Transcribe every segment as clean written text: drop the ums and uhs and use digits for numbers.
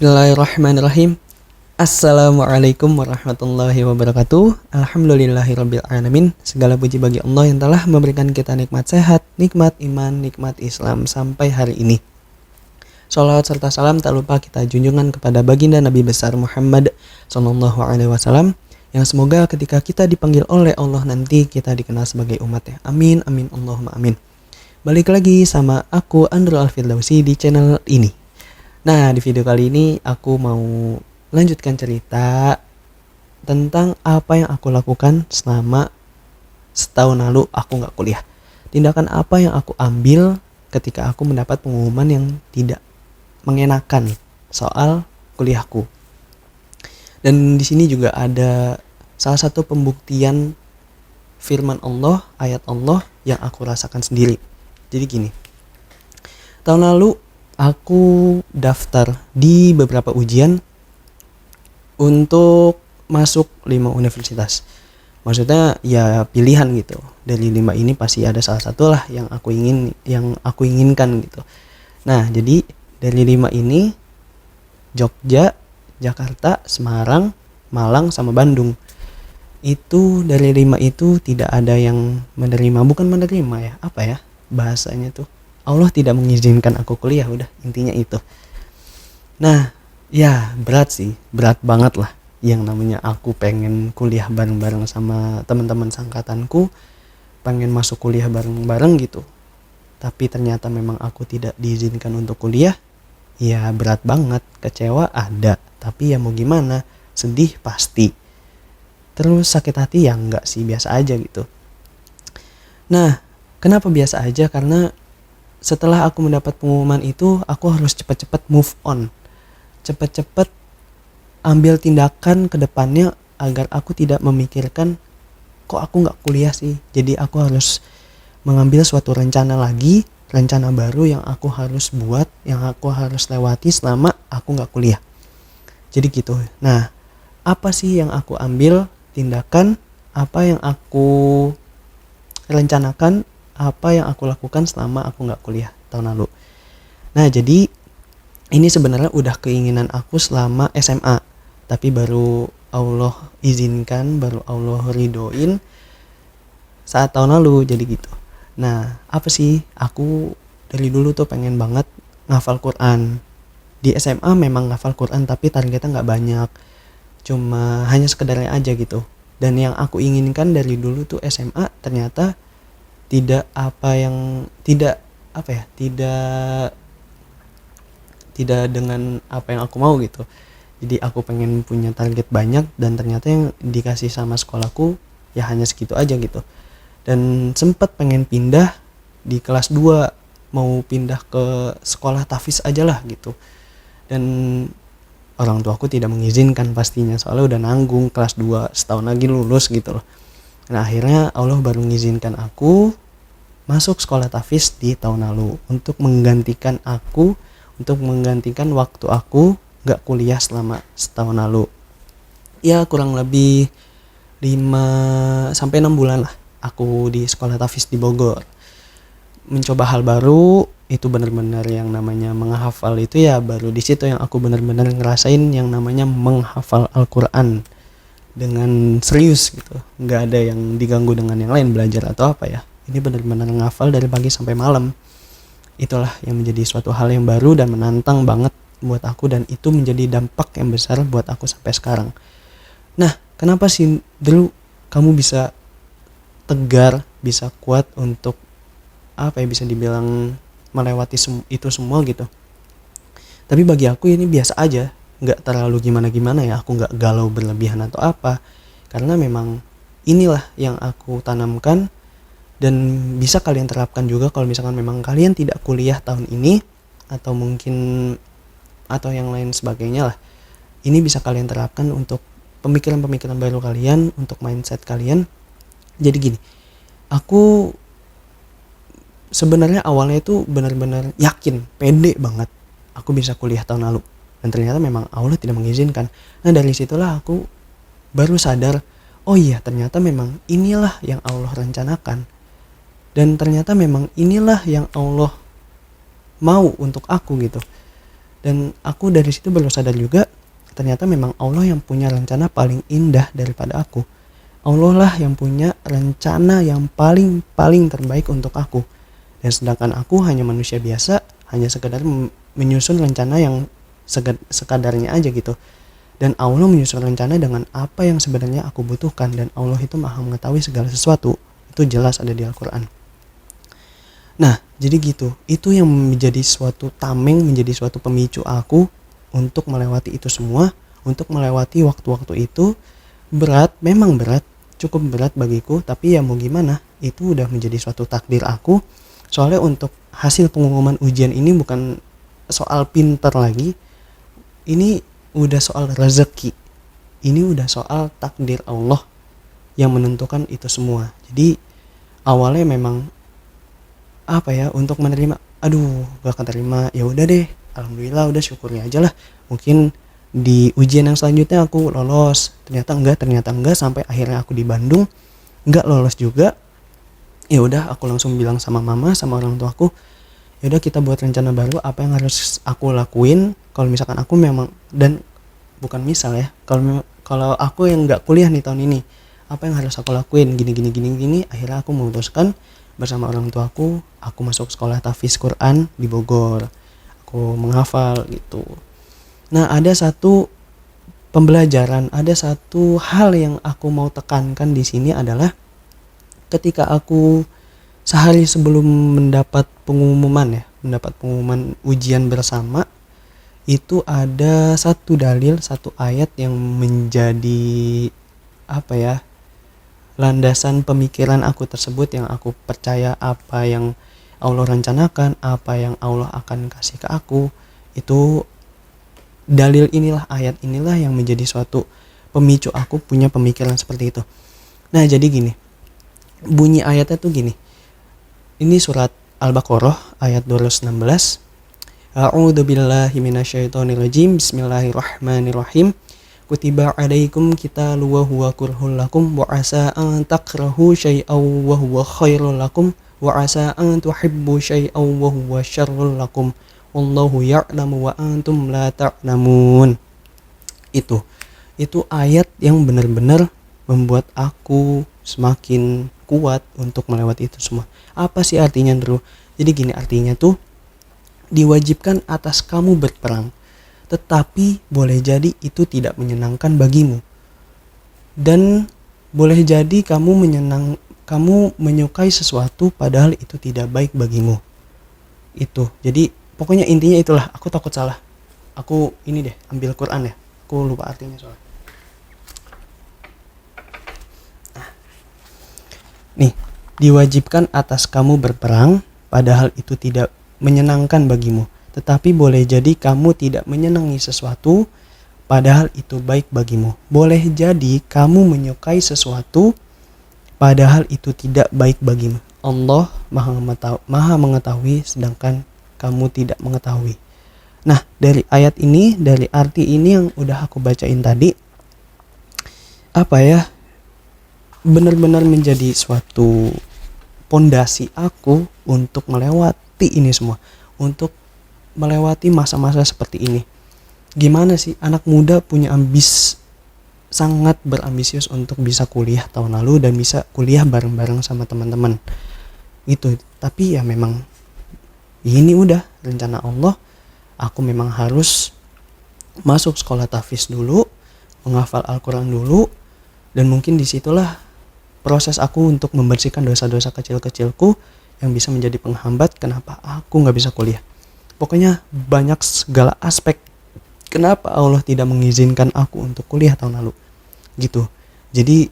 Bismillahirrahmanirrahim. Assalamualaikum warahmatullahi wabarakatuh. Alhamdulillahirabbil alamin. Segala puji bagi Allah yang telah memberikan kita nikmat sehat, nikmat iman, nikmat Islam sampai hari ini. Sholawat serta salam tak lupa kita junjungan kepada baginda Nabi besar Muhammad SAW, yang semoga ketika kita dipanggil oleh Allah nanti kita dikenal sebagai umatnya. Amin amin Allahumma amin. Balik lagi sama aku Andro Alfirdausi di channel ini. Nah, di video kali ini aku mau lanjutkan cerita tentang apa yang aku lakukan selama setahun lalu aku gak kuliah. Tindakan apa yang aku ambil ketika aku mendapat pengumuman yang tidak mengenakan soal kuliahku. Dan di sini juga ada salah satu pembuktian firman Allah, ayat Allah yang aku rasakan sendiri. Jadi gini, tahun lalu aku daftar di beberapa ujian untuk masuk 5 universitas. Maksudnya ya pilihan gitu. Dari 5 ini pasti ada salah satu lah yang aku inginkan gitu. Nah, jadi dari 5 ini Jogja, Jakarta, Semarang, Malang sama Bandung. Itu dari 5 itu tidak ada yang menerima, bukan menerima ya, apa ya bahasanya tuh. Allah tidak mengizinkan aku kuliah, udah intinya itu. Nah, ya berat sih, berat banget lah. Yang namanya aku pengen kuliah bareng-bareng sama teman-teman sangkatanku, pengen masuk kuliah bareng-bareng gitu. Tapi ternyata memang aku tidak diizinkan untuk kuliah. Ya berat banget, kecewa ada, tapi ya mau gimana, sedih pasti. Terus sakit hati ya enggak sih, biasa aja gitu. Nah, kenapa biasa aja? Karena setelah aku mendapat pengumuman itu, aku harus cepat-cepat move on. Cepat-cepat ambil tindakan ke depannya agar aku tidak memikirkan kok aku gak kuliah sih. Jadi aku harus mengambil suatu rencana lagi, rencana baru yang aku harus buat, yang aku harus lewati selama aku gak kuliah. Jadi gitu. Nah, apa sih yang aku ambil tindakan, apa yang aku rencanakan, apa yang aku lakukan selama aku gak kuliah tahun lalu. Nah, jadi ini sebenarnya udah keinginan aku selama SMA, tapi baru Allah izinkan, baru Allah ridoin saat tahun lalu, jadi gitu. Nah, apa sih, aku dari dulu tuh pengen banget ngafal Quran. Di SMA memang ngafal Quran, tapi targetnya gak banyak, cuma hanya sekedarnya aja gitu. Dan yang aku inginkan dari dulu tuh SMA ternyata tidak dengan apa yang aku mau gitu. Jadi aku pengen punya target banyak, dan ternyata yang dikasih sama sekolahku ya hanya segitu aja gitu. Dan sempat pengen pindah di kelas 2, mau pindah ke sekolah tahfiz aja lah gitu. Dan orang tuaku tidak mengizinkan pastinya, soalnya udah nanggung kelas 2 setahun lagi lulus gitu loh. Nah, akhirnya Allah baru mengizinkan aku masuk sekolah tahfiz di tahun lalu untuk menggantikan waktu aku gak kuliah selama setahun lalu. Ya kurang lebih 5-6 bulan lah aku di sekolah tahfiz di Bogor. Mencoba hal baru, itu benar-benar yang namanya menghafal itu ya baru di situ yang aku benar-benar ngerasain yang namanya menghafal Al-Quran dengan serius gitu. Gak ada yang diganggu dengan yang lain, belajar atau apa ya. Ini benar-benar ngafal dari pagi sampai malam. Itulah yang menjadi suatu hal yang baru dan menantang banget buat aku, dan itu menjadi dampak yang besar buat aku sampai sekarang. Nah, kenapa sih dulu kamu bisa tegar, bisa kuat untuk bisa dibilang melewati itu semua gitu. Tapi bagi aku ini biasa aja, gak terlalu gimana-gimana ya, aku gak galau berlebihan atau apa. Karena memang inilah yang aku tanamkan, dan bisa kalian terapkan juga kalau misalkan memang kalian tidak kuliah tahun ini, atau mungkin atau yang lain sebagainya lah. Ini bisa kalian terapkan untuk pemikiran-pemikiran baru kalian, untuk mindset kalian. Jadi gini, aku sebenarnya awalnya itu benar-benar yakin, pede banget aku bisa kuliah tahun lalu. Dan ternyata memang Allah tidak mengizinkan. Nah, dari situlah aku baru sadar, oh iya ternyata memang inilah yang Allah rencanakan. Dan ternyata memang inilah yang Allah mau untuk aku gitu. Dan aku dari situ baru sadar juga, ternyata memang Allah yang punya rencana paling indah daripada aku. Allah lah yang punya rencana yang paling terbaik untuk aku. Dan sedangkan aku hanya manusia biasa, hanya sekedar menyusun rencana yang sekadarnya aja gitu. Dan Allah menyusun rencana dengan apa yang sebenarnya aku butuhkan, dan Allah itu maha mengetahui segala sesuatu. Itu jelas ada di Al-Quran. Nah, jadi gitu. Itu yang menjadi suatu tameng, menjadi suatu pemicu aku untuk melewati itu semua, untuk melewati waktu-waktu itu. Berat, memang berat, cukup berat bagiku, tapi ya mau gimana, itu udah menjadi suatu takdir aku. Soalnya untuk hasil pengumuman ujian ini bukan soal pintar lagi, ini udah soal rezeki, ini udah soal takdir Allah yang menentukan itu semua. Jadi awalnya memang apa ya, untuk menerima, aduh gak keterima, ya udah deh, alhamdulillah, udah syukurnya aja lah, mungkin di ujian yang selanjutnya aku lolos. Ternyata enggak, sampai akhirnya aku di Bandung enggak lolos juga. Ya udah, aku langsung bilang sama mama, sama orang tuaku, ya udah kita buat rencana baru, apa yang harus aku lakuin kalau misalkan aku memang, dan bukan misal ya, kalau aku yang nggak kuliah nih tahun ini, apa yang harus aku lakuin, gini. Akhirnya aku memutuskan bersama orang tuaku, aku masuk sekolah tahfiz Quran di Bogor, aku menghafal gitu. Nah, ada satu pembelajaran, ada satu hal yang aku mau tekankan di sini adalah ketika aku sehari sebelum mendapat pengumuman ujian bersama, itu ada satu dalil, satu ayat yang menjadi apa ya, landasan pemikiran aku tersebut, yang aku percaya apa yang Allah rencanakan, apa yang Allah akan kasih ke aku. Itu dalil inilah, ayat inilah yang menjadi suatu pemicu aku punya pemikiran seperti itu. Nah, jadi gini, bunyi ayatnya tuh gini. Ini surat Al-Baqarah ayat 216. A'udzu billahi minasyaitonir rajim. Bismillahirrahmanirrahim. Kutiba 'alaikum qitalu wa huwa kurhul lakum wa 'asa an takrahu syai'aw wa huwa khairul lakum wa 'asa an tuhibbu syai'aw wa huwa syarrul lakum wallahu ya'lamu wa antum la ta'lamun. Itu ayat yang benar-benar membuat aku semakin kuat untuk melewati itu semua. Apa sih artinya, Bro? Jadi gini artinya tuh, diwajibkan atas kamu berperang, tetapi boleh jadi itu tidak menyenangkan bagimu. Dan boleh jadi kamu menyukai sesuatu padahal itu tidak baik bagimu. Itu. Jadi pokoknya intinya itulah. Aku takut salah. Aku ini deh, ambil Quran ya. Aku lupa artinya soalnya. Nih, diwajibkan atas kamu berperang, padahal itu tidak menyenangkan bagimu. Tetapi boleh jadi kamu tidak menyenangi sesuatu, padahal itu baik bagimu. Boleh jadi kamu menyukai sesuatu, padahal itu tidak baik bagimu. Allah maha mengetahui, sedangkan kamu tidak mengetahui. Nah, dari ayat ini, dari arti ini yang udah aku bacain tadi, apa ya, benar-benar menjadi suatu pondasi aku untuk melewati ini semua, untuk melewati masa-masa seperti ini. Gimana sih anak muda punya sangat berambisius untuk bisa kuliah tahun lalu dan bisa kuliah bareng-bareng sama teman-teman gitu. Tapi ya memang ini udah rencana Allah, aku memang harus masuk sekolah tahfiz dulu, menghafal Al-Quran dulu, dan mungkin disitulah proses aku untuk membersihkan dosa-dosa kecil-kecilku yang bisa menjadi penghambat kenapa aku gak bisa kuliah. Pokoknya banyak segala aspek kenapa Allah tidak mengizinkan aku untuk kuliah tahun lalu gitu. Jadi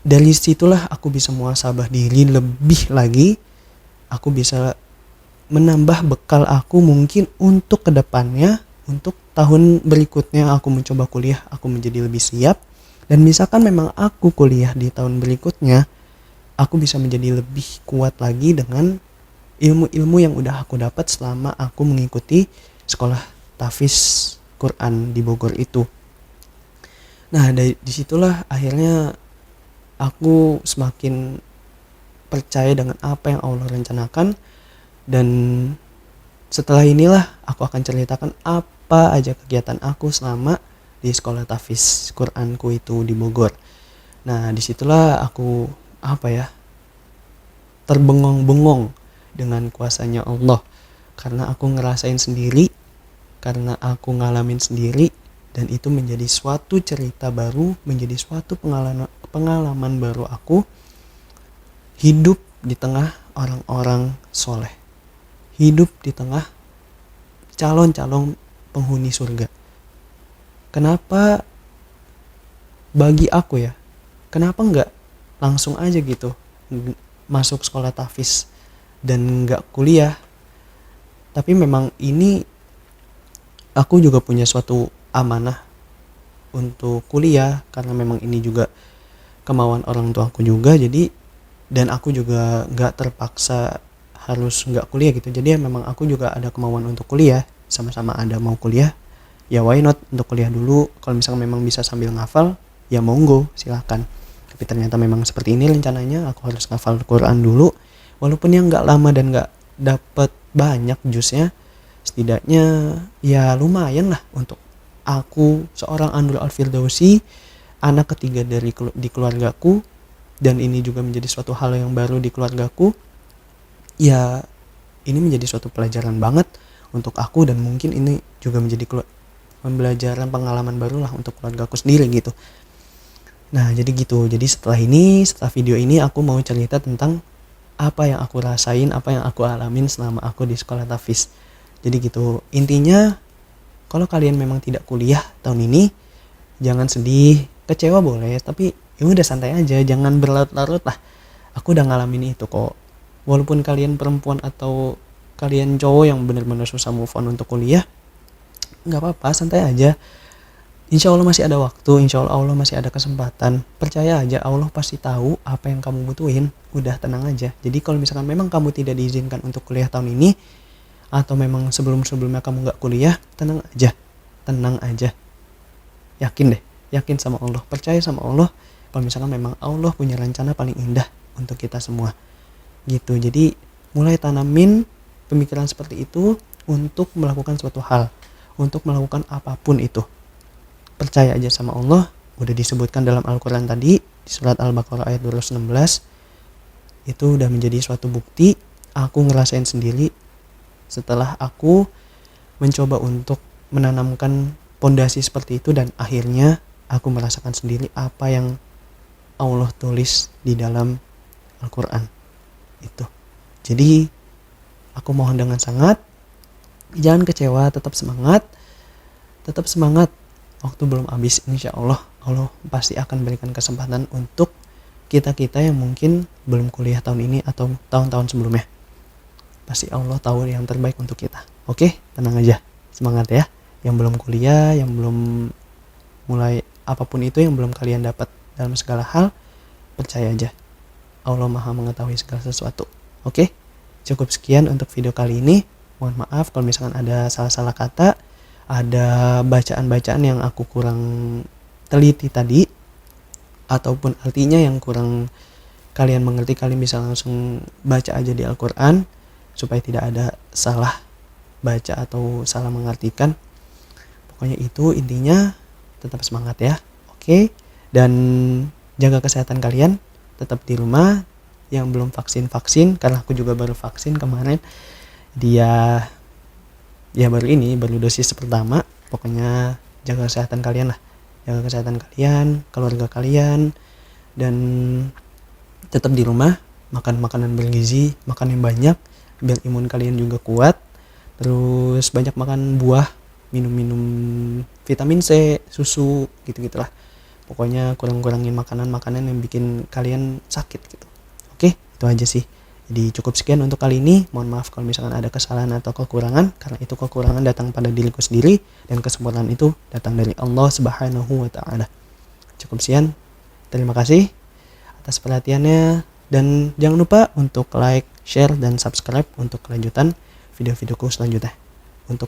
dari situlah aku bisa muhasabah diri lebih lagi. Aku bisa menambah bekal aku mungkin untuk kedepannya, untuk tahun berikutnya aku mencoba kuliah, aku menjadi lebih siap. Dan misalkan memang aku kuliah di tahun berikutnya, aku bisa menjadi lebih kuat lagi dengan ilmu-ilmu yang udah aku dapat selama aku mengikuti sekolah tahfiz Quran di Bogor itu. Nah, dari disitulah akhirnya aku semakin percaya dengan apa yang Allah rencanakan, dan setelah inilah aku akan ceritakan apa aja kegiatan aku selama di sekolah tahfiz Quranku itu di Bogor. Nah, disitulah aku terbengong-bengong dengan kuasanya Allah, karena aku ngerasain sendiri, karena aku ngalamin sendiri, dan itu menjadi suatu cerita baru, menjadi suatu pengalaman baru aku hidup di tengah orang-orang soleh, hidup di tengah calon-calon penghuni surga. Kenapa bagi aku ya, kenapa nggak langsung aja gitu masuk sekolah tahfiz dan nggak kuliah? Tapi memang ini aku juga punya suatu amanah untuk kuliah, karena memang ini juga kemauan orang tua aku juga. Jadi dan aku juga nggak terpaksa harus nggak kuliah gitu. Jadi ya memang aku juga ada kemauan untuk kuliah, sama-sama ada mau kuliah, ya why not untuk kuliah dulu. Kalau misalnya memang bisa sambil ngafal, ya monggo silakan. Tapi ternyata memang seperti ini rencananya, aku harus ngafal Quran dulu, walaupun yang nggak lama dan nggak dapat banyak jusnya, setidaknya ya lumayan lah untuk aku seorang Anur Al-Firdausi, anak ketiga di keluargaku, dan ini juga menjadi suatu hal yang baru di keluargaku. Ya ini menjadi suatu pelajaran banget untuk aku, dan mungkin ini juga menjadi pembelajaran pengalaman baru lah untuk keluargaku sendiri gitu. Nah jadi gitu, jadi setelah video ini aku mau cerita tentang apa yang aku rasain, apa yang aku alamin selama aku di sekolah tahfiz. Jadi gitu, intinya kalau kalian memang tidak kuliah tahun ini, jangan sedih, kecewa boleh, tapi ya udah santai aja, jangan berlarut-larut lah. Aku udah ngalamin itu kok. Walaupun kalian perempuan atau kalian cowok yang benar-benar susah move on untuk kuliah, nggak apa-apa, santai aja. Insya Allah masih ada waktu, insya Allah masih ada kesempatan. Percaya aja, Allah pasti tahu apa yang kamu butuhin. Udah tenang aja. Jadi kalau misalkan memang kamu tidak diizinkan untuk kuliah tahun ini, atau memang sebelumnya kamu nggak kuliah, tenang aja. Yakin deh, yakin sama Allah, percaya sama Allah. Kalau misalkan memang Allah punya rencana paling indah untuk kita semua. Gitu. Jadi mulai tanamin pemikiran seperti itu untuk melakukan suatu hal, untuk melakukan apapun itu. Percaya aja sama Allah. Udah disebutkan dalam Al-Quran tadi di surat Al-Baqarah ayat 216. Itu udah menjadi suatu bukti. Aku ngerasain sendiri setelah aku mencoba untuk menanamkan pondasi seperti itu, dan akhirnya aku merasakan sendiri apa yang Allah tulis di dalam Al-Quran itu. Jadi aku mohon dengan sangat, jangan kecewa, tetap semangat. Waktu belum habis, insya Allah pasti akan berikan kesempatan untuk kita yang mungkin belum kuliah tahun ini atau tahun-tahun sebelumnya. Pasti Allah tahu yang terbaik untuk kita. Oke, tenang aja, semangat ya. Yang belum kuliah, yang belum mulai apapun itu, yang belum kalian dapat dalam segala hal, percaya aja, Allah Maha mengetahui segala sesuatu. Oke, cukup sekian untuk video kali ini. Mohon maaf kalau misalkan ada salah-salah kata, ada bacaan-bacaan yang aku kurang teliti tadi, ataupun artinya yang kurang kalian mengerti. Kalian bisa langsung baca aja di Al-Quran supaya tidak ada salah baca atau salah mengartikan. Pokoknya itu intinya, tetap semangat ya. Oke, dan jaga kesehatan kalian, tetap di rumah. Yang belum vaksin, karena aku juga baru vaksin kemarin. Baru dosis pertama. Pokoknya jaga kesehatan kalian lah, jaga kesehatan kalian, keluarga kalian, dan tetap di rumah. Makan makanan bergizi, makan yang banyak biar imun kalian juga kuat. Terus banyak makan buah, minum vitamin C, susu, gitu-gitulah. Pokoknya kurang-kurangin makanan yang bikin kalian sakit gitu. Oke, itu aja sih. Jadi cukup sekian untuk kali ini. Mohon maaf kalau misalkan ada kesalahan atau kekurangan, karena itu kekurangan datang pada diriku sendiri, dan kesempurnaan itu datang dari Allah Subhanahu wa Ta'ala. Cukup sekian. Terima kasih atas perhatiannya, dan jangan lupa untuk like, share, dan subscribe untuk kelanjutan video-videoku selanjutnya. Untuk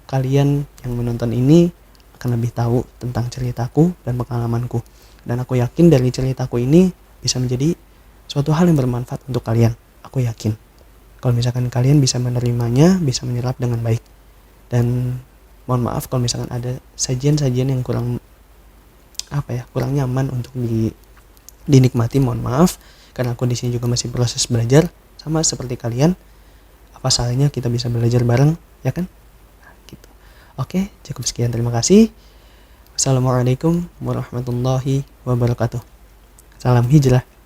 kalian yang menonton ini akan lebih tahu tentang ceritaku dan pengalamanku, dan aku yakin dari ceritaku ini bisa menjadi suatu hal yang bermanfaat untuk kalian. Aku yakin. Kalau misalkan kalian bisa menerimanya, bisa menyerap dengan baik. Dan mohon maaf kalau misalkan ada sajian-sajian yang kurang kurang nyaman untuk dinikmati, mohon maaf, karena aku di sini juga masih proses belajar sama seperti kalian. Apa salahnya kita bisa belajar bareng, ya kan? Gitu. Oke, cukup sekian, terima kasih. Assalamualaikum warahmatullahi wabarakatuh. Salam hijrah.